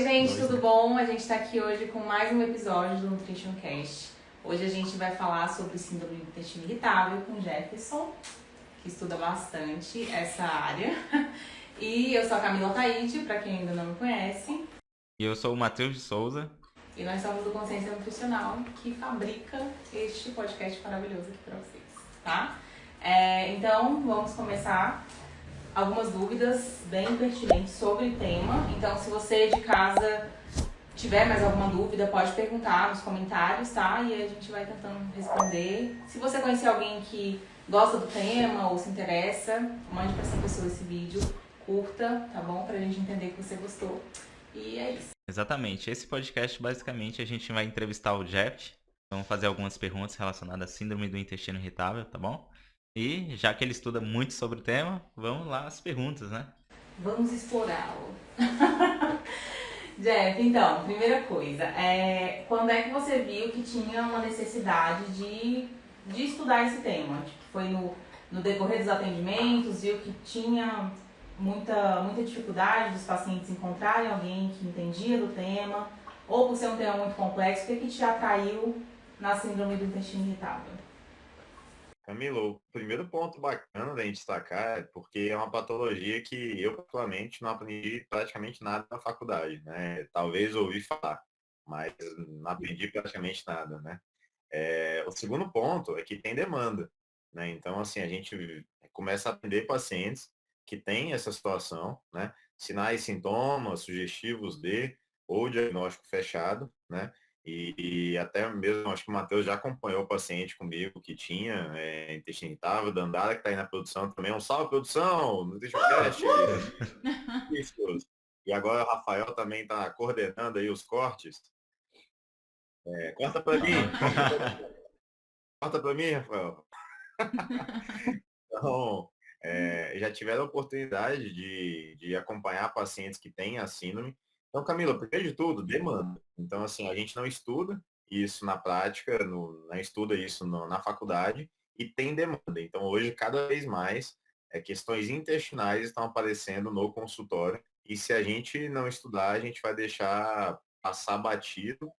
gente, tudo bom? A gente está aqui hoje com mais um episódio do Nutrition Cast. Hoje a gente vai falar sobre síndrome do intestino irritável com Jefferson, que estuda bastante essa área. E eu sou a Camila Taide, para quem ainda não me conhece. E eu sou o Matheus de Souza. E nós somos do Consciência Nutricional, que fabrica este podcast maravilhoso aqui para vocês, tá? Então, vamos começar. Algumas dúvidas bem pertinentes sobre o tema. Então, se você de casa tiver mais alguma dúvida, pode perguntar nos comentários, tá? E a gente vai tentando responder. Se você conhecer alguém que gosta do tema ou se interessa, mande para essa pessoa esse vídeo, curta, tá bom? Pra gente entender que você gostou. E é isso. Exatamente. Esse podcast, basicamente, a gente vai entrevistar o Jeff. Vamos fazer algumas perguntas relacionadas à síndrome do intestino irritável, tá bom? E já que ele estuda muito sobre o tema, vamos lá às perguntas, né? Vamos explorá-lo. Jeff, então, primeira coisa, quando é que você viu que tinha uma necessidade de estudar esse tema? Tipo, foi no decorrer dos atendimentos, viu que tinha muita dificuldade dos pacientes encontrarem alguém que entendia do tema, ou por ser um tema muito complexo, o que te atraiu na síndrome do intestino irritável? Camilo, o primeiro ponto bacana da gente destacar é porque é uma patologia que eu, particularmente, não aprendi praticamente nada na faculdade, né? Talvez ouvi falar, mas não aprendi praticamente nada, né? O segundo ponto é que tem demanda, né? Então, assim, a gente começa a atender pacientes que têm essa situação, né? Sinais, sintomas sugestivos de ou diagnóstico fechado, né? E até mesmo, acho que o Matheus já acompanhou o paciente comigo que tinha intestino irritável, Dandara, que está aí na produção também. Um salve, produção! Nutrition Cast! Isso. E agora o Rafael também está coordenando aí os cortes. Corta para mim! Corta para mim, Rafael! Então, já tiveram a oportunidade de acompanhar pacientes que têm a síndrome. Então, Camila, primeiro de tudo, demanda. Então, assim, a gente não estuda isso na prática, não estuda isso na faculdade e tem demanda. Então, hoje, cada vez mais, questões intestinais estão aparecendo no consultório e se a gente não estudar, a gente vai deixar passar batido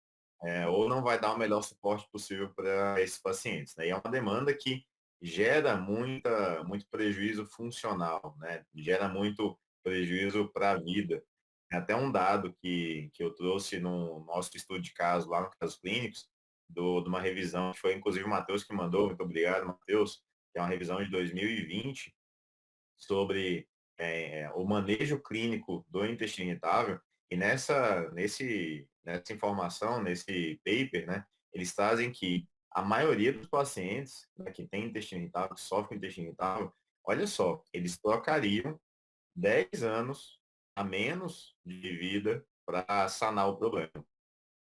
ou não vai dar o melhor suporte possível para esses pacientes, né? E é uma demanda que gera muito prejuízo funcional, né? Gera muito prejuízo para a vida. Tem até um dado que eu trouxe no nosso estudo de caso, lá no Casos Clínicos, de uma revisão, que foi inclusive o Matheus que mandou, muito obrigado, Matheus, que é uma revisão de 2020 sobre o manejo clínico do intestino irritável, e nessa informação, nesse paper, né, eles trazem que a maioria dos pacientes, né, que tem intestino irritável, que sofrem com intestino irritável, olha só, eles trocariam 10 anos a menos de vida para sanar o problema.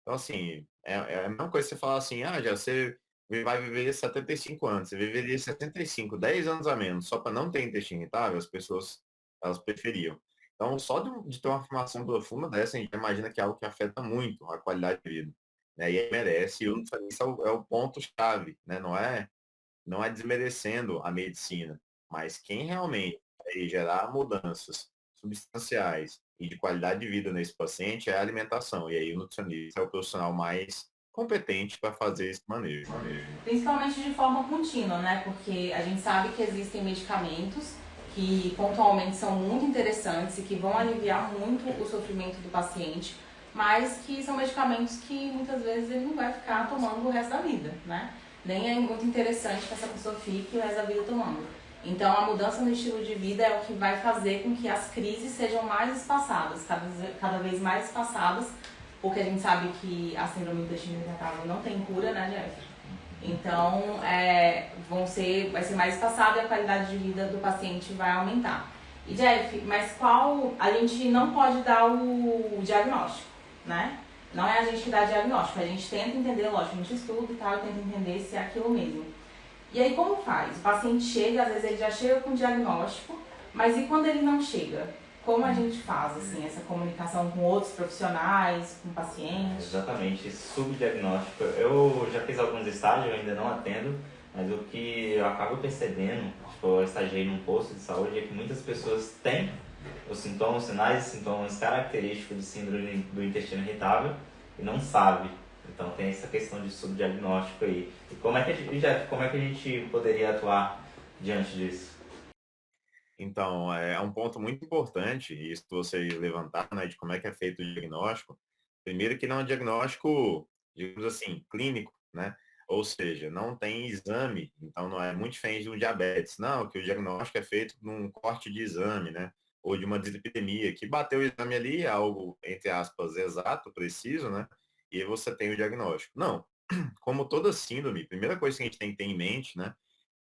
Então, assim, é a mesma coisa que você falar assim, já você vai viver 75 anos, você viveria 75, 10 anos a menos, só para não ter intestino irritável, as pessoas, elas preferiam. Então, só de ter uma formação profunda dessa, a gente imagina que é algo que afeta muito a qualidade de vida, né? E aí merece, e isso é o ponto-chave, né? Não é desmerecendo a medicina, mas quem realmente vai gerar mudanças substanciais e de qualidade de vida nesse paciente é a alimentação. E aí o nutricionista é o profissional mais competente para fazer esse manejo. Principalmente de forma contínua, né? Porque a gente sabe que existem medicamentos que pontualmente são muito interessantes e que vão aliviar muito o sofrimento do paciente, mas que são medicamentos que muitas vezes ele não vai ficar tomando o resto da vida, né? Nem é muito interessante que essa pessoa fique o resto da vida tomando. Então, a mudança no estilo de vida é o que vai fazer com que as crises sejam mais espaçadas, cada vez mais espaçadas, porque a gente sabe que a síndrome do intestino irritável não tem cura, né, Jeff? Então, vai ser mais espaçado e a qualidade de vida do paciente vai aumentar. E, Jeff, mas a gente não pode dar o diagnóstico, né? Não é a gente que dá diagnóstico, a gente tenta entender, lógico, a gente estuda e tal, tenta entender se é aquilo mesmo. E aí como faz? O paciente chega, às vezes ele já chega com diagnóstico, mas e quando ele não chega? Como a gente faz, assim, essa comunicação com outros profissionais, com pacientes? Exatamente, esse subdiagnóstico. Eu já fiz alguns estágios, eu ainda não atendo, mas o que eu acabo percebendo, tipo, eu estagiei num posto de saúde, é que muitas pessoas têm os sintomas, sinais e sintomas característicos de síndrome do intestino irritável e não sabe. Então tem essa questão de subdiagnóstico aí. E como é que como é que a gente poderia atuar diante disso? Então, é um ponto muito importante, isso que vocês levantaram, né, de como é que é feito o diagnóstico. Primeiro que não é um diagnóstico, digamos assim, clínico, né? Ou seja, não tem exame, então não é muito diferente do diabetes. Não, que o diagnóstico é feito num corte de exame, né? Ou de uma dislipidemia, que bateu o exame ali, é algo, entre aspas, exato, preciso, né? E aí você tem o diagnóstico. Não, como toda síndrome, primeira coisa que a gente tem que ter em mente, né?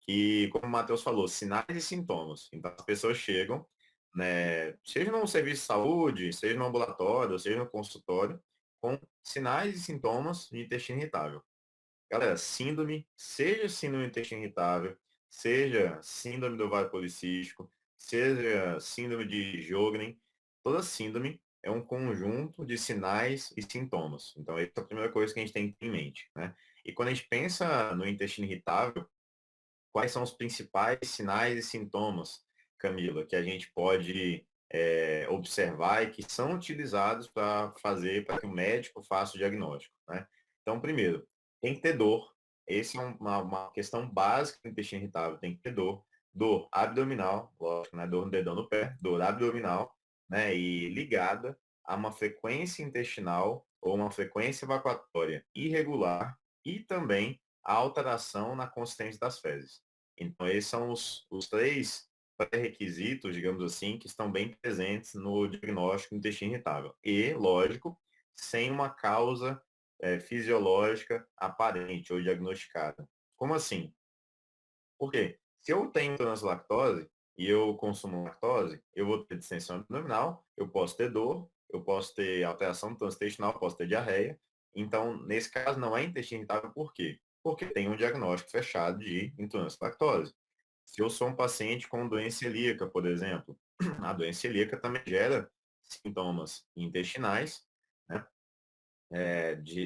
Que, como o Matheus falou, sinais e sintomas. Então, as pessoas chegam, né, seja num serviço de saúde, seja no ambulatório, seja no consultório, com sinais e sintomas de intestino irritável. Galera, síndrome, seja síndrome do intestino irritável, seja síndrome do ovário policístico, seja síndrome de Sjögren, toda síndrome é um conjunto de sinais e sintomas. Então, essa é a primeira coisa que a gente tem que ter em mente, né? E quando a gente pensa no intestino irritável, quais são os principais sinais e sintomas, Camila, que a gente pode observar e que são utilizados para fazer, para que o médico faça o diagnóstico, né? Então, primeiro, tem que ter dor. Essa é uma questão básica do intestino irritável, tem que ter dor. Dor abdominal, lógico, né? Dor no dedão do pé, dor abdominal, né? E ligada a uma frequência intestinal ou uma frequência evacuatória irregular e também a alteração na consistência das fezes. Então, esses são os três pré-requisitos, digamos assim, que estão bem presentes no diagnóstico do intestino irritável. E, lógico, sem uma causa fisiológica aparente ou diagnosticada. Como assim? Por quê? Se eu tenho intolerância à lactose e eu consumo lactose, eu vou ter distensão abdominal, eu posso ter dor, eu posso ter alteração do trânsito intestinal, posso ter diarreia. Então, nesse caso, não é intestino irritável, por quê? Porque tem um diagnóstico fechado de intolerância à lactose. Se eu sou um paciente com doença celíaca, por exemplo, a doença celíaca também gera sintomas intestinais, né?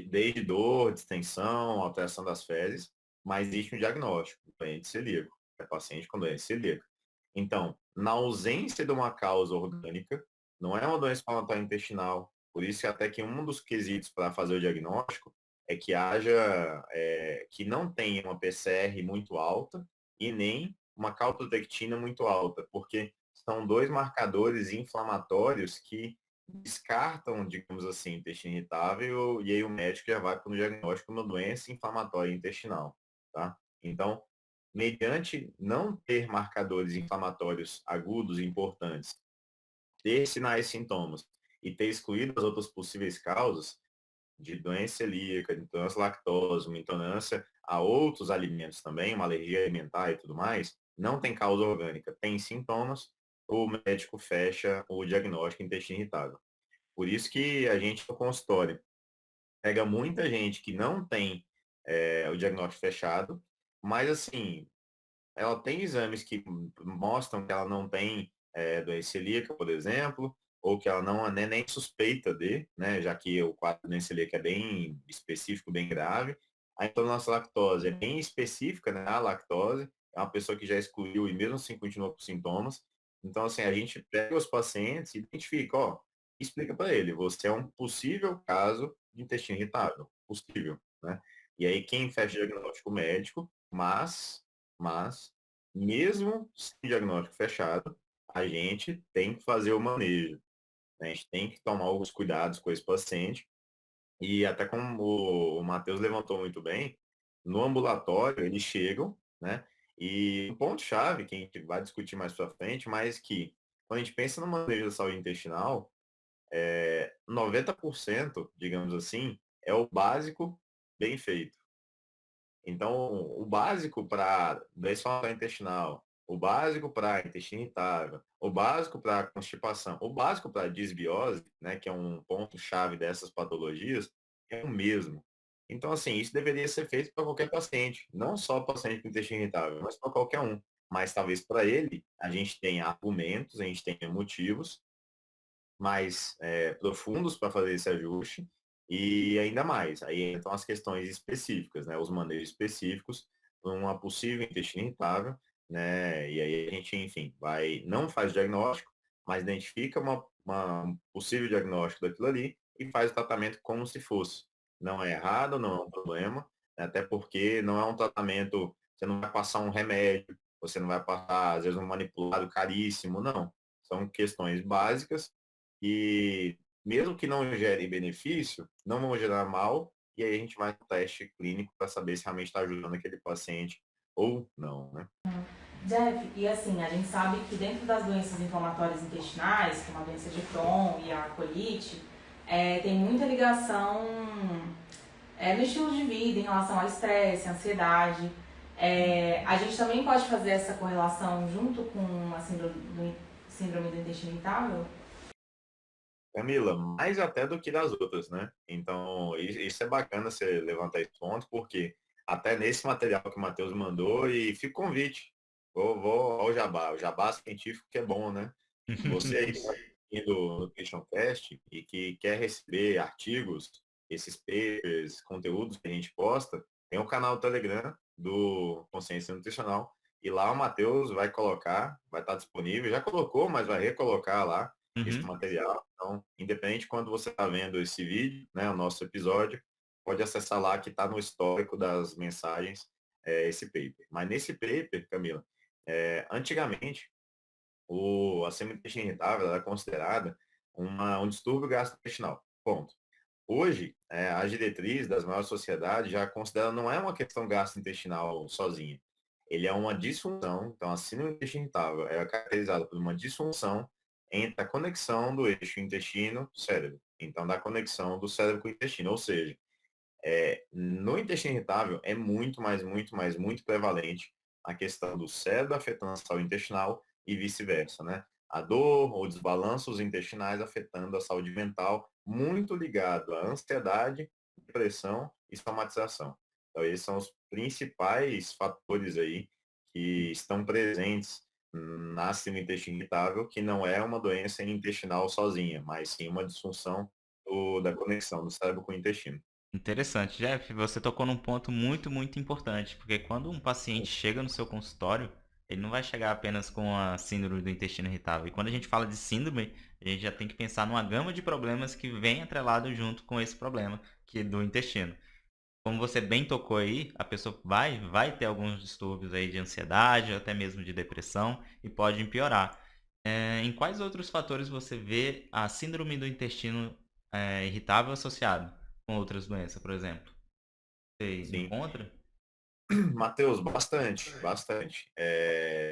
Desde dor, distensão, alteração das fezes, mas existe um diagnóstico, doente celíaco, é paciente com doença celíaca. Então, na ausência de uma causa orgânica, não é uma doença inflamatória intestinal, por isso que até que um dos quesitos para fazer o diagnóstico é que que não tenha uma PCR muito alta e nem uma calprotectina muito alta, porque são dois marcadores inflamatórios que descartam, digamos assim, intestino irritável e aí o médico já vai para o diagnóstico de uma doença inflamatória intestinal, tá? Então, mediante não ter marcadores inflamatórios agudos e importantes, ter sinais e sintomas e ter excluído as outras possíveis causas de doença celíaca, de intolerância à lactose, uma intolerância a outros alimentos também, uma alergia alimentar e tudo mais, não tem causa orgânica, tem sintomas, o médico fecha o diagnóstico intestino irritável. Por isso que a gente no consultório pega muita gente que não tem o diagnóstico fechado, mas assim, ela tem exames que mostram que ela não tem doença celíaca, por exemplo, ou que ela não é nem suspeita de, né, já que o quadro de doença celíaca é bem específico, bem grave. A intolerância à lactose é bem específica, né, a lactose, é uma pessoa que já excluiu e mesmo assim continua com sintomas. Então, assim, a gente pega os pacientes e identifica, ó, explica para ele, você é um possível caso de intestino irritável, possível, né? E aí quem fecha o diagnóstico? O médico, mas, mesmo sem diagnóstico fechado, a gente tem que fazer o manejo, né? A gente tem que tomar alguns cuidados com esse paciente. E até como o Matheus levantou muito bem, no ambulatório eles chegam, né? E um ponto-chave, que a gente vai discutir mais para frente, mas que quando a gente pensa no manejo da saúde intestinal, 90%, digamos assim, é o básico bem feito. Então, o básico para doença intestinal, o básico para intestino irritável, o básico para constipação, o básico para disbiose, né, que é um ponto-chave dessas patologias, é o mesmo. Então, assim, isso deveria ser feito para qualquer paciente, não só paciente com intestino irritável, mas para qualquer um. Mas talvez para ele, a gente tenha argumentos, a gente tenha motivos mais profundos para fazer esse ajuste e ainda mais. Aí entram as questões específicas, né? Os manejos específicos para uma possível intestino irritável, né? E aí a gente, enfim, não faz diagnóstico, mas identifica um possível diagnóstico daquilo ali e faz o tratamento como se fosse. Não é errado, não é um problema, até porque não é um tratamento, você não vai passar um remédio, você não vai passar, às vezes, um manipulado caríssimo, não. São questões básicas e, mesmo que não gerem benefício, não vão gerar mal, e aí a gente vai no teste clínico para saber se realmente está ajudando aquele paciente ou não, né? Jeff, e assim, a gente sabe que dentro das doenças inflamatórias intestinais, como a doença de Crohn e a colite, tem muita ligação no estilo de vida, em relação ao estresse, ansiedade. A gente também pode fazer essa correlação junto com a síndrome do intestino irritável? Camila, mais até do que das outras, né? Então, isso é bacana você levantar esse ponto, porque até nesse material que o Matheus mandou, e fica o convite, vou ao Jabá, o Jabá científico que é bom, né? Você aí que está assistindo no NutritionCast e que quer receber artigos, esses papers, conteúdos que a gente posta, tem o canal do Telegram do Consciência Nutricional, e lá o Matheus vai colocar, vai estar disponível, já colocou, mas vai recolocar lá esse Uhum. material. Então, independente quando você está vendo esse vídeo, né, o nosso episódio, pode acessar lá que está no histórico das mensagens esse paper. Mas nesse paper, Camila, antigamente, a síndrome intestina irritável era considerada um distúrbio gastrointestinal. Ponto. Hoje, as diretrizes das maiores sociedades já consideram não é uma questão gastrointestinal sozinha. Ele é uma disfunção, então a síndrome intestina irritável é caracterizada por uma disfunção entre a conexão do eixo intestino-cérebro. Então, da conexão do cérebro com o intestino. Ou seja, no intestino irritável é muito prevalente a questão do cérebro afetando a saúde intestinal e vice-versa, né? A dor ou desbalanços intestinais afetando a saúde mental, muito ligado à ansiedade, depressão e somatização. Então, esses são os principais fatores aí que estão presentes na síndrome intestina irritável, que não é uma doença intestinal sozinha, mas sim uma disfunção da conexão do cérebro com o intestino. Interessante, Jeff. Você tocou num ponto muito, muito importante, porque quando um paciente chega no seu consultório, ele não vai chegar apenas com a síndrome do intestino irritável. E quando a gente fala de síndrome, a gente já tem que pensar numa gama de problemas que vem atrelado junto com esse problema, que é do intestino. Como você bem tocou aí, a pessoa vai ter alguns distúrbios aí de ansiedade, ou até mesmo de depressão, e pode empeorar. Em quais outros fatores você vê a síndrome do intestino irritável associado com outras doenças, por exemplo? Você Sim. encontra? Matheus, bastante.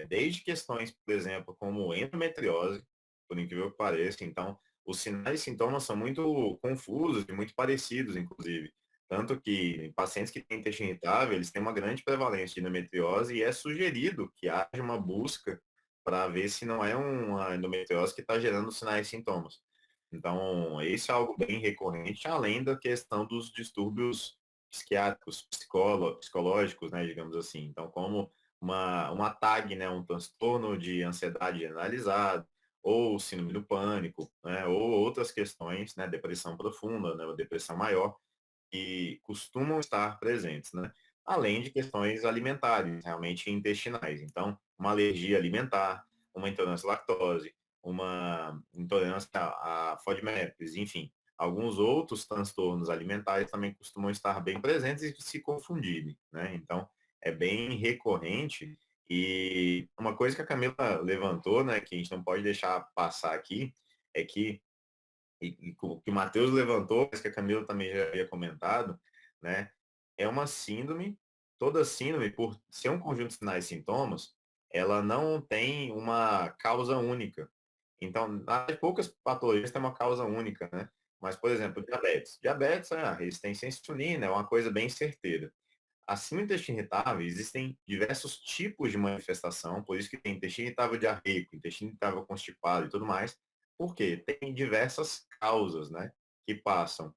Desde questões, por exemplo, como endometriose, por incrível que pareça, então, os sinais e sintomas são muito confusos e muito parecidos, inclusive. Tanto que em pacientes que têm intestino irritável, eles têm uma grande prevalência de endometriose e é sugerido que haja uma busca para ver se não é uma endometriose que está gerando sinais e sintomas. Então, esse é algo bem recorrente, além da questão dos distúrbios psiquiátricos, psicológicos, né, digamos assim. Então, como uma TAG, né, um transtorno de ansiedade generalizada, ou síndrome do pânico, né, ou outras questões, né, depressão profunda, né, ou depressão maior, que costumam estar presentes, né? Além de questões alimentares, realmente intestinais. Então, uma alergia alimentar, uma intolerância à lactose, uma intolerância a FODMAPs, enfim. Alguns outros transtornos alimentares também costumam estar bem presentes e se confundirem, né? Então, é bem recorrente. E uma coisa que a Camila levantou, né, que a gente não pode deixar passar aqui, é que e o que o Matheus levantou, mas que a Camila também já havia comentado, né? É uma síndrome, toda síndrome, por ser um conjunto de sinais e sintomas, ela não tem uma causa única. Então, nas poucas patologias tem uma causa única, né? Mas, por exemplo, diabetes. Diabetes é a resistência à insulina, é uma coisa bem certeira. Acima do intestino irritável, existem diversos tipos de manifestação, por isso que tem intestino irritável diarreico, intestino irritável constipado e tudo mais, porque tem diversas causas, né, que passam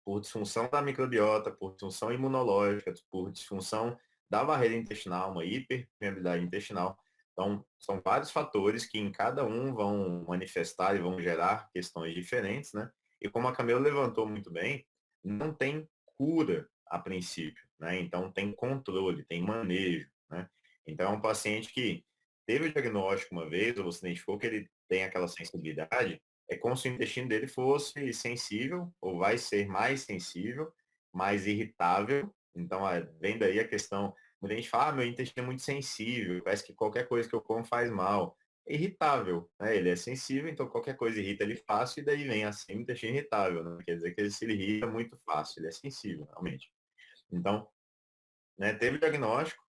por disfunção da microbiota, por disfunção imunológica, por disfunção da barreira intestinal, uma hiperpermeabilidade intestinal. Então, são vários fatores que em cada um vão manifestar e vão gerar questões diferentes, né? E como a Camila levantou muito bem, não tem cura a princípio, né? Então, tem controle, tem manejo, né? Então, é um paciente que teve o diagnóstico uma vez, ou você identificou que ele tem aquela sensibilidade, é como se o intestino dele fosse sensível, ou vai ser mais sensível, mais irritável. Então, vem daí a questão, muita gente fala, meu intestino é muito sensível, parece que qualquer coisa que eu como faz mal. É irritável, né? Ele é sensível, então qualquer coisa irrita ele fácil, e daí vem assim o intestino irritável, né? Quer dizer que ele se irrita muito fácil, ele é sensível, realmente. Então, né, teve o diagnóstico,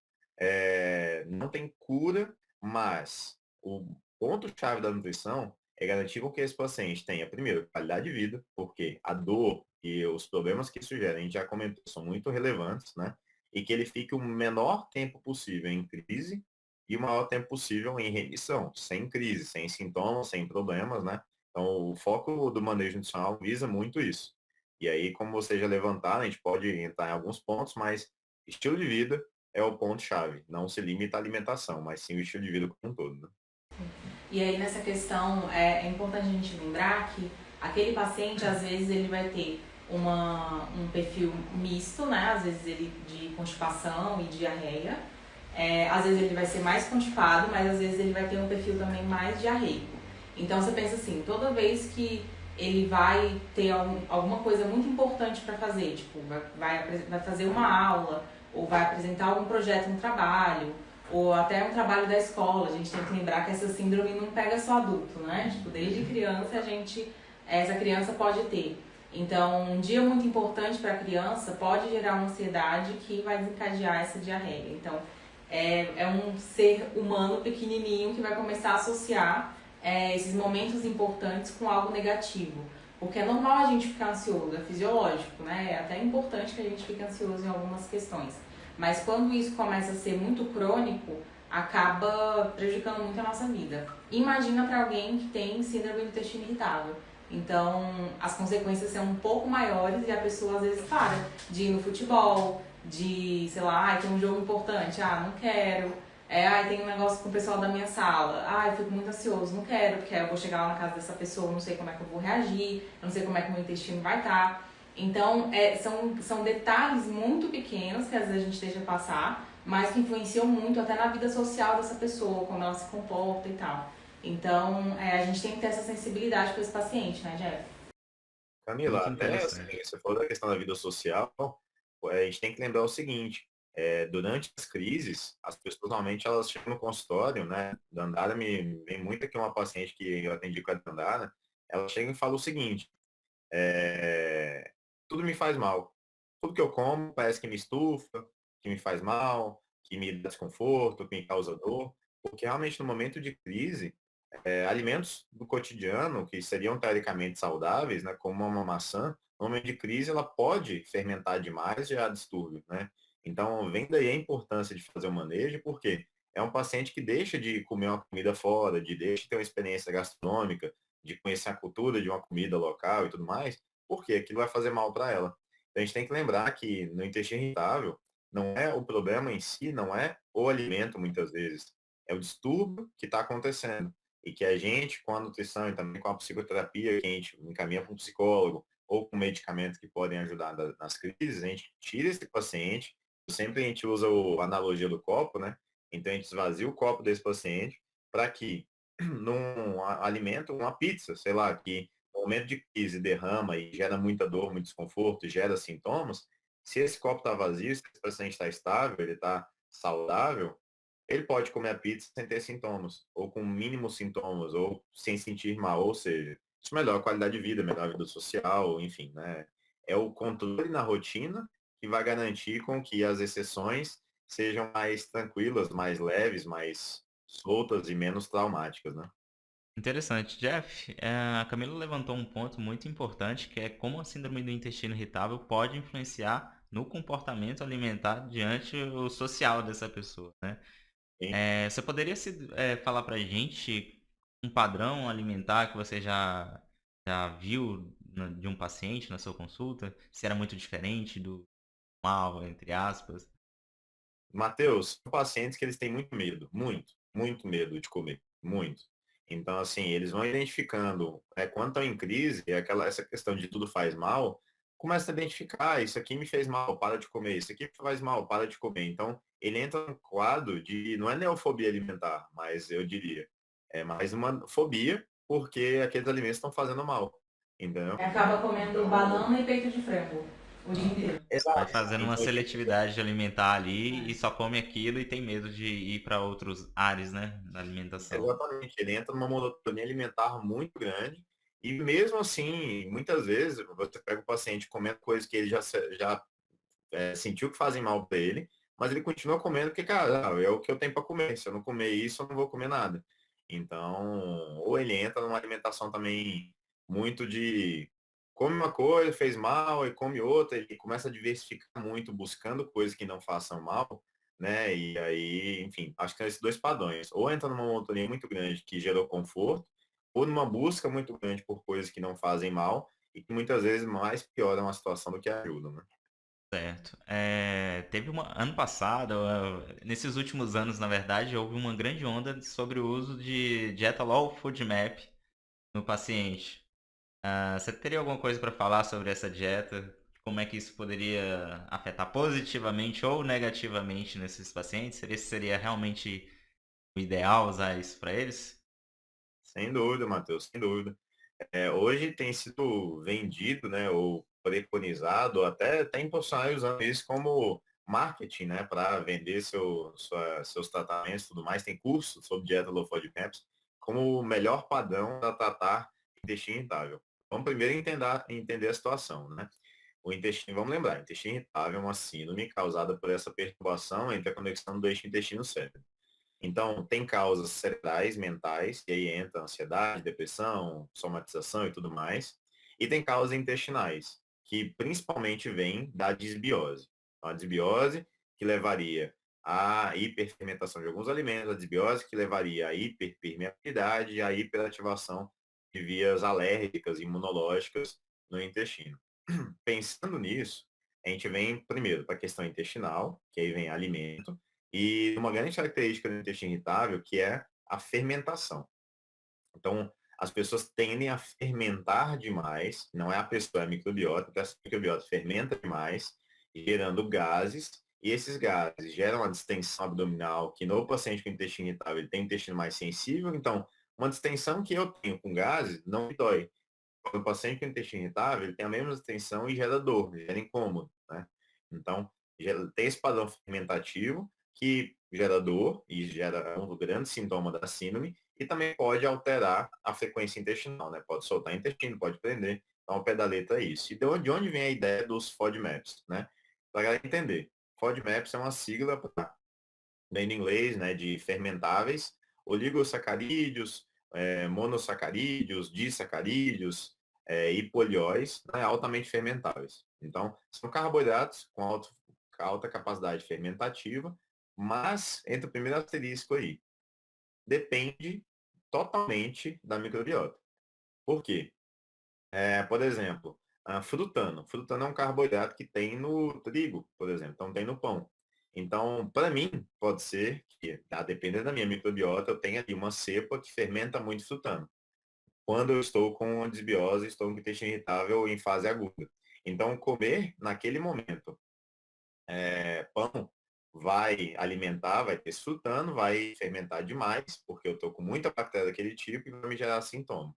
não tem cura, mas o ponto-chave da nutrição é garantir com que esse paciente tenha, primeiro, qualidade de vida, porque a dor e os problemas que isso gera, a gente já comentou, são muito relevantes, né? E que ele fique o menor tempo possível em crise e o maior tempo possível em remissão, sem crise, sem sintomas, sem problemas, né? Então, o foco do manejo nutricional visa muito isso. E aí, como vocês já levantaram, a gente pode entrar em alguns pontos, mas estilo de vida é o ponto-chave. Não se limita à alimentação, mas sim o estilo de vida como um todo, né? E aí nessa questão é importante a gente lembrar que aquele paciente, às vezes, ele vai ter um perfil misto, né? Às vezes ele de constipação e diarreia. Às vezes ele vai ser mais constipado, mas às vezes ele vai ter um perfil também mais diarreico. Então você pensa assim, toda vez que ele vai ter alguma coisa muito importante para fazer, tipo, vai fazer uma aula, ou vai apresentar algum projeto, um trabalho, ou até um trabalho da escola, a gente tem que lembrar que essa síndrome não pega só adulto, né? Tipo, desde criança essa criança pode ter. Então, um dia muito importante para a criança pode gerar uma ansiedade que vai desencadear essa diarreia. Então, é um ser humano pequenininho que vai começar a associar esses momentos importantes com algo negativo. Porque é normal a gente ficar ansioso, é fisiológico, né? É até importante que a gente fique ansioso em algumas questões. Mas quando isso começa a ser muito crônico, acaba prejudicando muito a nossa vida. Imagina para alguém que tem síndrome do intestino irritável. Então, as consequências são um pouco maiores e a pessoa às vezes para de ir no futebol, de, sei lá, tem um jogo importante, não quero. Tem um negócio com o pessoal da minha sala, eu fico muito ansioso, não quero, porque eu vou chegar lá na casa dessa pessoa, não sei como é que eu vou reagir, não sei como é que o meu intestino vai estar. Então, são detalhes muito pequenos que às vezes a gente deixa passar, mas que influenciam muito até na vida social dessa pessoa, como ela se comporta e tal. Então, a gente tem que ter essa sensibilidade com esse paciente, né, Jeff? Camila, Muito até assim, interessante. você falou da questão da vida social, a gente tem que lembrar o seguinte, durante as crises, as pessoas normalmente elas chegam no consultório, né? Dandara vem muito aqui uma paciente que eu atendi com a Dandara, ela chega e fala o seguinte, tudo me faz mal. Tudo que eu como parece que me estufa, que me faz mal, que me dá desconforto, que me causa dor, porque realmente no momento de crise, alimentos do cotidiano, que seriam teoricamente saudáveis, né, como uma maçã, no momento de crise ela pode fermentar demais e gerar distúrbio, né? Então, vem daí a importância de fazer o manejo, porque é um paciente que deixa de comer uma comida fora, deixa de ter uma experiência gastronômica, de conhecer a cultura de uma comida local e tudo mais, porque aquilo vai fazer mal para ela. Então, a gente tem que lembrar que no intestino irritável, não é o problema em si, não é o alimento muitas vezes, é o distúrbio que está acontecendo e que a gente, com a nutrição e também com a psicoterapia, que a gente encaminha para um psicólogo ou com medicamentos que podem ajudar nas crises, a gente tira esse paciente, sempre a gente usa a analogia do copo, né? Então a gente esvazia o copo desse paciente para que num alimento, uma pizza, sei lá, que no momento de crise derrama e gera muita dor, muito desconforto, gera sintomas, se esse copo está vazio, se esse paciente está estável, ele está saudável, ele pode comer a pizza sem ter sintomas, ou com mínimos sintomas, ou sem sentir mal, ou seja, isso melhora a qualidade de vida, melhora a vida social, enfim, né? É o controle na rotina que vai garantir com que as exceções sejam mais tranquilas, mais leves, mais soltas e menos traumáticas, né? Interessante. Jeff, a Camila levantou um ponto muito importante, que é como a síndrome do intestino irritável pode influenciar no comportamento alimentar diante o social dessa pessoa, né? E, Você poderia falar pra gente um padrão alimentar que você já viu de um paciente na sua consulta? Se era muito diferente do mal, entre aspas? Matheus, são pacientes que eles têm muito medo, muito medo de comer, muito. Então, assim, eles vão identificando, quando estão em crise, essa questão de tudo faz mal, começa a identificar, isso aqui me fez mal, para de comer, isso aqui faz mal, para de comer. Então, ele entra no quadro de, não é neofobia alimentar, mas eu diria, é mais uma fobia porque aqueles alimentos estão fazendo mal, entendeu? Acaba comendo banana e peito de frango o dia inteiro. Vai Exato. fazendo uma Então, seletividade alimentar ali e só come aquilo e tem medo de ir para outros ares, né, da alimentação. exatamente, ele entra numa monotonia alimentar muito grande e mesmo assim, muitas vezes você pega o paciente comendo coisas que ele já sentiu que fazem mal para ele, mas ele continua comendo porque, cara, é o que eu tenho para comer. Se eu não comer isso, eu não vou comer nada. Então, ou ele entra numa alimentação também muito de come uma coisa, fez mal, e come outra, ele começa a diversificar muito, buscando coisas que não façam mal, né? E aí, enfim, acho que são esses dois padrões. Ou entra numa monotonia muito grande que gerou conforto, ou numa busca muito grande por coisas que não fazem mal e que muitas vezes mais pioram a situação do que ajudam, né? Certo. Teve ano passado, nesses últimos anos, na verdade, houve uma grande onda sobre o uso de dieta low FODMAP no paciente. Você teria alguma coisa para falar sobre essa dieta? Como é que isso poderia afetar positivamente ou negativamente nesses pacientes? Seria realmente o ideal usar isso para eles? Sem dúvida, Matheus, sem dúvida. Hoje tem sido vendido, né, ou preconizado, ou até tem profissionais usando isso como marketing, né, para vender seus tratamentos e tudo mais. Tem cursos sobre dieta low FODMAPs como o melhor padrão para tratar intestino irritável. Vamos primeiro entender a situação, né? O intestino, vamos lembrar, o intestino irritável é uma síndrome causada por essa perturbação entre a conexão do eixo intestino-cérebro. Então, tem causas cerebrais, mentais, e aí entra ansiedade, depressão, somatização e tudo mais. E tem causas intestinais, que principalmente vêm da disbiose. Então, a disbiose que levaria à hiperfermentação de alguns alimentos, a disbiose que levaria à hiperpermeabilidade e à hiperativação de vias alérgicas e imunológicas no intestino. Pensando nisso, a gente vem primeiro para a questão intestinal, que aí vem alimento, e uma grande característica do intestino irritável, que é a fermentação. Então, as pessoas tendem a fermentar demais, não é a pessoa, é a microbiota, porque essa microbiota fermenta demais, gerando gases, e esses gases geram uma distensão abdominal, que no paciente com intestino irritável ele tem um intestino mais sensível, então, uma distensão que eu tenho com gases não me dói. Quando o paciente com intestino irritável, ele tem a mesma distensão e gera dor, gera incômodo, né? Então, tem esse padrão fermentativo que gera dor e gera um grande sintoma da síndrome e também pode alterar a frequência intestinal, né? Pode soltar intestino, pode prender. Então, ao pé da letra é isso. E de onde vem a ideia dos FODMAPs, né? Para a galera entender, FODMAPs é uma sigla para, vem do inglês, né, de fermentáveis, oligosacarídeos, monossacarídeos, disacarídeos e polióis, né, altamente fermentáveis. Então, são carboidratos com alta capacidade fermentativa, mas entra o primeiro asterisco aí. Depende totalmente da microbiota. Por quê? Por exemplo, frutano. Frutano é um carboidrato que tem no trigo, por exemplo, então tem no pão. Então, para mim, pode ser que, a depender da minha microbiota, eu tenha ali uma cepa que fermenta muito frutano. Quando eu estou com desbiose, estou com intestino irritável em fase aguda. Então, comer naquele momento pão vai alimentar, vai ter esse frutano, vai fermentar demais, porque eu estou com muita bactéria daquele tipo e vai me gerar sintoma.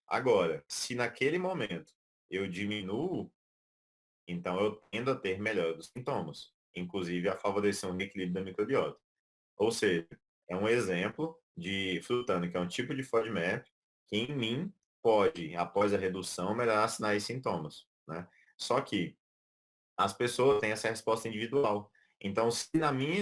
Agora, se naquele momento eu diminuo, então eu tendo a ter melhora dos sintomas, inclusive a favorecer um reequilíbrio da microbiota. Ou seja, é um exemplo de frutano, que é um tipo de FODMAP, que em mim pode, após a redução, melhorar sinais e sintomas, né? Só que as pessoas têm essa resposta individual. Então, se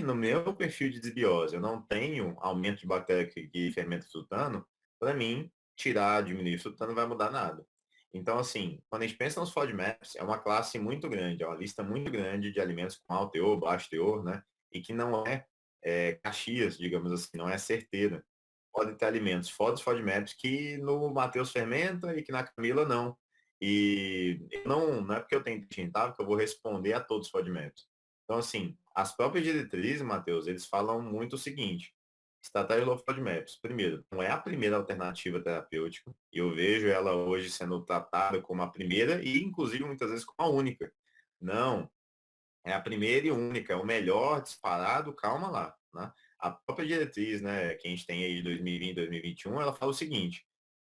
no meu perfil de desbiose eu não tenho aumento de bactéria que fermenta frutano, para mim, tirar, diminuir frutano não vai mudar nada. Então, assim, quando a gente pensa nos FODMAPs, é uma classe muito grande, é uma lista muito grande de alimentos com alto teor, baixo teor, né? E que não caxias, digamos assim, não é certeira. Pode ter alimentos FODMAPs que no Matheus fermenta e que na Camila não. E não é porque eu tenho intestino irritável que eu vou responder a todos os FODMAPs. Então, assim, as próprias diretrizes, Matheus, eles falam muito o seguinte: estratégia low FODMAPs, primeiro, não é a primeira alternativa terapêutica, e eu vejo ela hoje sendo tratada como a primeira e, inclusive, muitas vezes como a única. Não, é a primeira e única, é o melhor disparado, calma lá, né? A própria diretriz, né, que a gente tem aí de 2020, 2021, ela fala o seguinte: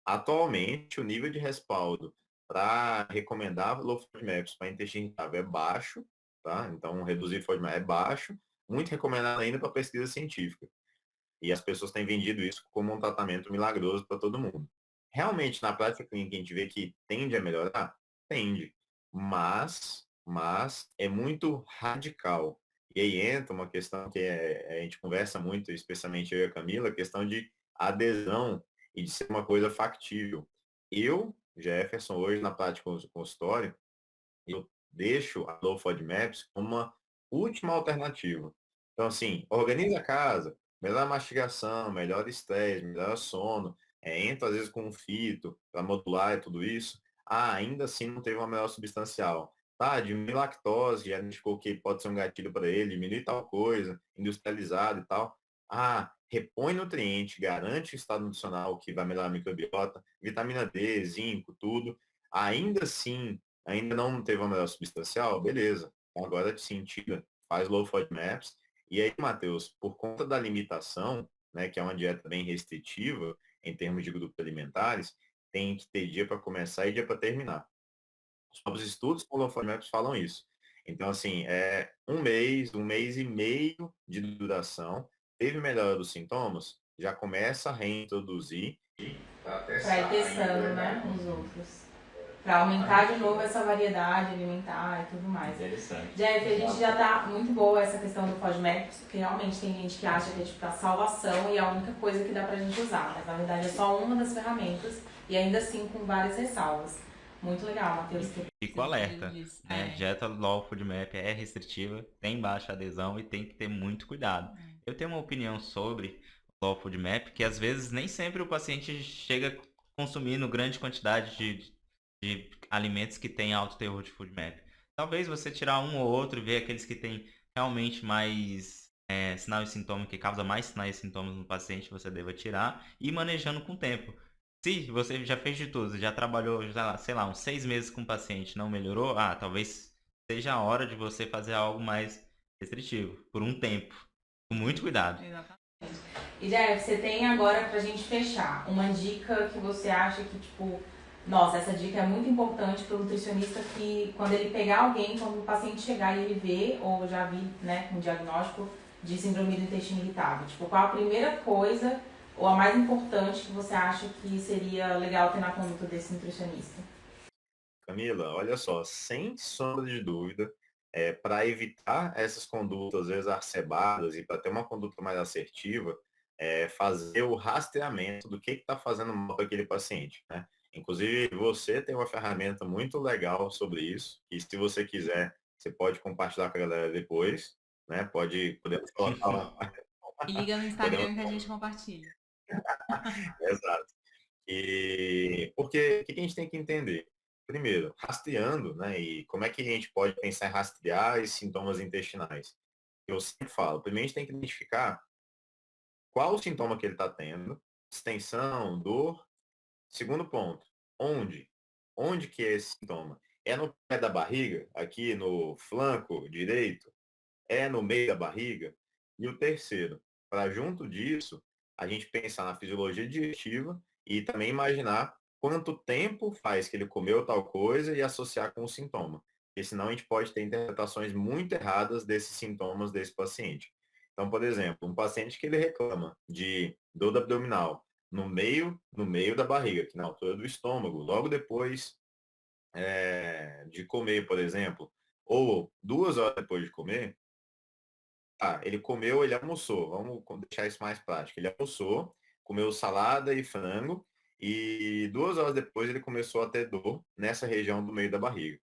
Atualmente, o nível de respaldo para recomendar low FODMAPs para intestino irritável é baixo, tá? Então, reduzir FODMAP é baixo, muito recomendado ainda para pesquisa científica. E as pessoas têm vendido isso como um tratamento milagroso para todo mundo. Realmente, na prática clínica, a gente vê que tende a melhorar? Tende. Mas é muito radical. E aí entra uma questão que a gente conversa muito, especialmente eu e a Camila, a questão de adesão e de ser uma coisa factível. Eu, Jefferson, hoje na prática do consultório, eu deixo a Low FODMAPs como uma última alternativa. Então, assim, organiza a casa, melhora a mastigação, melhora o estresse, melhora o sono, entra às vezes com um fito para modular e tudo isso. Ah, ainda assim não teve uma melhora substancial. Tá, diminui lactose, já indicou que pode ser um gatilho para ele, diminui tal coisa, industrializado e tal. Ah, repõe nutriente, garante o estado nutricional que vai melhorar a microbiota, vitamina D, zinco, tudo. Ainda assim, ainda não teve uma melhora substancial, beleza. Agora sim, tira, faz low FODMAPs. E aí, Matheus, por conta da limitação, né, que é uma dieta bem restritiva em termos de grupos alimentares, tem que ter dia para começar e dia para terminar. Os próprios estudos com low FODMAPs falam isso. Então, assim, é um mês e meio de duração. Teve melhora dos sintomas? Já começa a reintroduzir para Pra ir testando, né, os outros. Pra aumentar de novo essa variedade alimentar e tudo mais. Interessante. Jeff, a gente já tá muito boa essa questão do FODMAPs, porque realmente tem gente que acha que é tipo a salvação e a única coisa que dá pra gente usar, mas na verdade é só uma das ferramentas e ainda assim com várias ressalvas. Muito legal, Matheus. Fico alerta, né? Dieta Low FODMAP é restritiva, tem baixa adesão e tem que ter muito cuidado. Eu tenho uma opinião sobre Low FODMAP que às vezes nem sempre o paciente chega consumindo grande quantidade de alimentos que têm alto teor de FODMAP. Talvez você tirar um ou outro e ver aqueles que têm realmente mais sinal e sintoma, que causa mais sinais e sintomas no paciente, você deva tirar e ir manejando com o tempo. Se você já fez de tudo, já trabalhou, já, sei lá, uns 6 meses com o paciente, não melhorou, talvez seja a hora de você fazer algo mais restritivo, por um tempo, com muito cuidado. Exatamente. E Jeff, você tem agora pra gente fechar uma dica que você acha que, tipo, nossa, essa dica é muito importante para o nutricionista que quando ele pegar alguém, quando o paciente chegar e ele vê, ou já vi, né, com diagnóstico de síndrome do intestino irritável, tipo, qual a primeira coisa ou a mais importante que você acha que seria legal ter na conduta desse nutricionista? Camila, olha só, sem sombra de dúvida, para evitar essas condutas exacerbadas e para ter uma conduta mais assertiva, fazer o rastreamento do que está fazendo mal para aquele paciente, né? Inclusive, você tem uma ferramenta muito legal sobre isso, e se você quiser, você pode compartilhar com a galera depois, né? Podemos colocar lá. E liga no Instagram que a gente compartilha. Exato. E porque o que a gente tem que entender? Primeiro, rastreando, né? E como é que a gente pode pensar em rastrear esses sintomas intestinais? Eu sempre falo, primeiro a gente tem que identificar qual o sintoma que ele está tendo, extensão, dor. Segundo ponto, onde? Onde que é esse sintoma? É no pé da barriga, aqui no flanco direito? É no meio da barriga? E o terceiro, para junto disso, a gente pensar na fisiologia digestiva e também imaginar quanto tempo faz que ele comeu tal coisa e associar com o sintoma. Porque senão a gente pode ter interpretações muito erradas desses sintomas desse paciente. Então, por exemplo, um paciente que ele reclama de dor abdominal no meio da barriga, aqui na altura do estômago, logo depois de comer, por exemplo, ou 2 horas depois de comer, ele comeu, ele almoçou. Vamos deixar isso mais prático. Ele almoçou, comeu salada e frango, e 2 horas depois ele começou a ter dor nessa região do meio da barriga.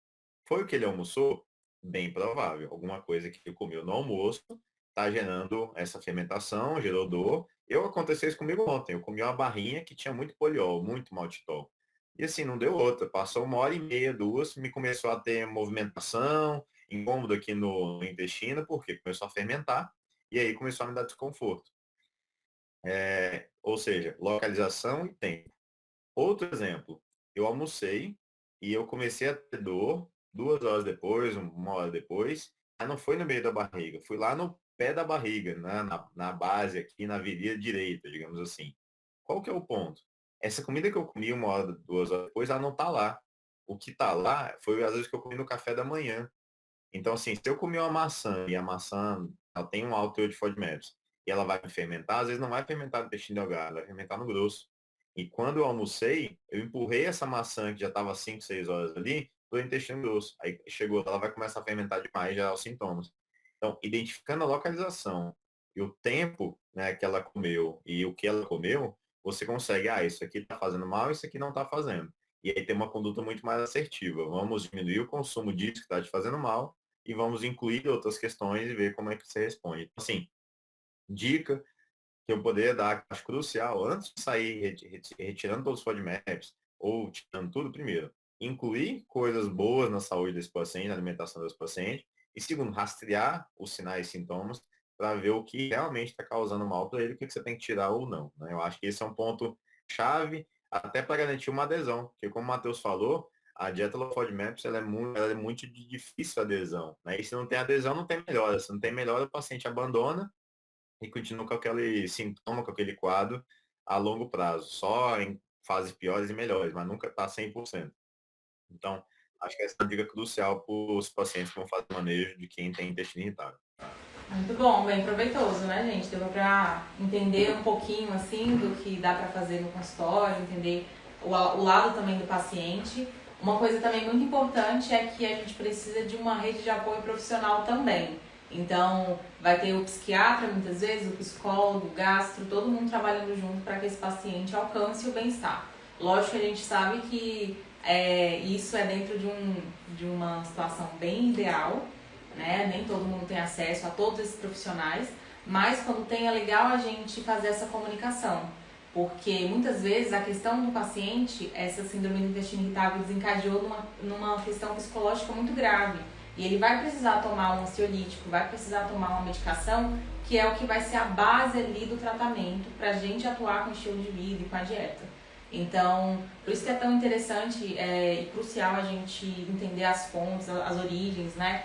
Foi o que ele almoçou? Bem provável. Alguma coisa que ele comeu no almoço está gerando essa fermentação, gerou dor. Aconteceu isso comigo ontem. Eu comi uma barrinha que tinha muito poliol, muito maltitol. E assim, não deu outra. Passou 1 hora e meia, 2, me começou a ter movimentação, incômodo aqui no intestino, porque começou a fermentar, e aí começou a me dar desconforto. Ou seja, localização e tempo. Outro exemplo, eu almocei e eu comecei a ter dor 2 horas depois, 1 hora depois, mas não foi no meio da barriga, fui lá no pé da barriga, né, na base aqui, na virilha direita, digamos assim. Qual que é o ponto? essa comida que eu comi 1 hora, 2 horas depois, ela não tá lá. O que tá lá foi às vezes que eu comi no café da manhã. Então, assim, se eu comer uma maçã e a maçã ela tem um alto teor de FODMAPs e ela vai fermentar, às vezes não vai fermentar no intestino delgado, vai fermentar no grosso. E quando eu almocei, eu empurrei essa maçã que já estava 5, 6 horas ali para o intestino grosso. Aí chegou, ela vai começar a fermentar demais já os sintomas. Então, identificando a localização e o tempo, né, que ela comeu e o que ela comeu, você consegue, isso aqui está fazendo mal, isso aqui não está fazendo. E aí tem uma conduta muito mais assertiva. Vamos diminuir o consumo disso que está te fazendo mal e vamos incluir outras questões e ver como é que você responde. Então, assim, dica que eu poderia dar, acho crucial, antes de sair retirando todos os FODMAPs ou tirando tudo, primeiro, incluir coisas boas na saúde desse paciente, na alimentação desse paciente, e segundo, rastrear os sinais e sintomas para ver o que realmente está causando mal para ele, o que você tem que tirar ou não. Né? Eu acho que esse é um ponto chave, até para garantir uma adesão, porque como o Matheus falou, a dieta low FODMAPs ela é muito de difícil adesão. Né? E se não tem adesão, não tem melhora. Se não tem melhora, o paciente abandona e continua com aquele sintoma, com aquele quadro a longo prazo, só em fases piores e melhores, mas nunca está 100%. Então, acho que essa é uma dica crucial para os pacientes que vão fazer manejo de quem tem intestino irritável. Muito bom, bem proveitoso, né, gente? Deu para entender um pouquinho, assim, do que dá para fazer no consultório, entender o lado também do paciente. Uma coisa também muito importante é que a gente precisa de uma rede de apoio profissional também. Então, vai ter o psiquiatra, muitas vezes, o psicólogo, o gastro, todo mundo trabalhando junto para que esse paciente alcance o bem-estar. Lógico que a gente sabe que isso é dentro de uma situação bem ideal, né? Nem todo mundo tem acesso a todos esses profissionais, mas quando tem é legal a gente fazer essa comunicação, porque muitas vezes a questão do paciente, essa síndrome do intestino irritável desencadeou numa questão psicológica muito grave. E ele vai precisar tomar um ansiolítico, vai precisar tomar uma medicação, que é o que vai ser a base ali do tratamento para a gente atuar com o estilo de vida e com a dieta. Então, por isso que é tão interessante e crucial a gente entender as fontes, as origens, né,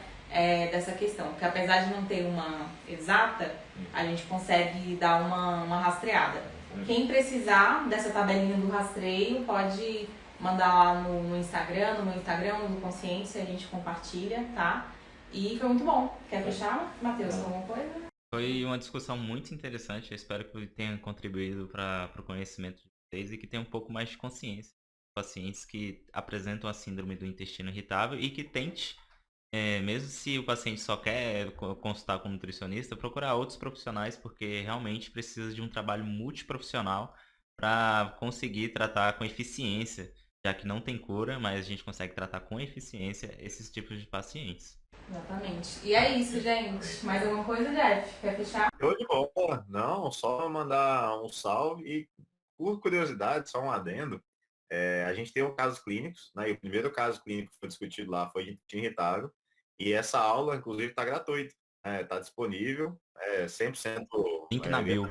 dessa questão. Porque apesar de não ter uma exata, a gente consegue dar uma rastreada. Quem precisar dessa tabelinha do rastreio pode mandar lá no Instagram, no meu Instagram, no Consciência, a gente compartilha, tá? E foi muito bom. Quer fechar, Matheus, com alguma coisa? Foi uma discussão muito interessante. Eu espero que tenha contribuído para o conhecimento de vocês e que tenha um pouco mais de consciência. Pacientes que apresentam a síndrome do intestino irritável e que tente, mesmo se o paciente só quer consultar com um nutricionista, procurar outros profissionais, porque realmente precisa de um trabalho multiprofissional para conseguir tratar com eficiência, já que não tem cura, mas a gente consegue tratar com eficiência esses tipos de pacientes. Exatamente. E é isso, gente. Mais alguma coisa, Jeff? Quer fechar? Show de bola. Não, só mandar um salve e, por curiosidade, só um adendo. A gente tem um casos clínicos, né? E o primeiro caso clínico que foi discutido lá foi de intestino irritável. E essa aula, inclusive, está gratuita. Está disponível, 100%. Link na bio.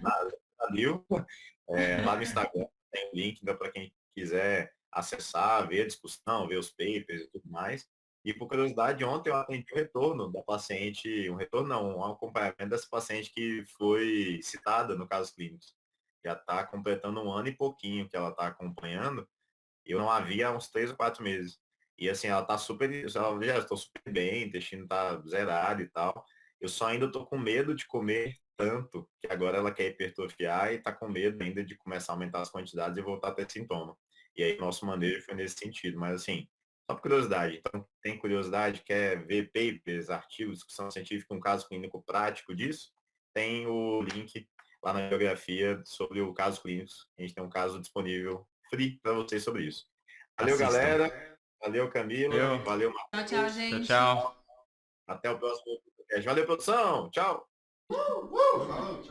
Na bio. Lá no Instagram tem um link para quem quiser acessar, ver a discussão, ver os papers e tudo mais. E por curiosidade, ontem eu atendi o retorno da paciente, um retorno não, um acompanhamento dessa paciente que foi citada no caso clínico. Já está completando 1 ano e pouquinho que ela está acompanhando. Eu não a vi há uns 3 ou 4 meses. E assim, ela tá super, ela já estou super bem, o intestino tá zerado e tal. Eu só ainda tô com medo de comer tanto, que agora ela quer hipertrofiar e tá com medo ainda de começar a aumentar as quantidades e voltar a ter sintoma. E aí nosso manejo foi nesse sentido, mas assim, só por curiosidade. Então, tem curiosidade, quer ver papers, artigos, discussão científica, um caso clínico prático disso, tem o link lá na biografia sobre o caso clínico. A gente tem um caso disponível free para vocês sobre isso. Valeu, Assistam. galera. Valeu, Camila. Valeu, Tchau, tchau, gente. Tchau, tchau. Até o próximo podcast. Valeu, produção. Tchau. Falou, tchau.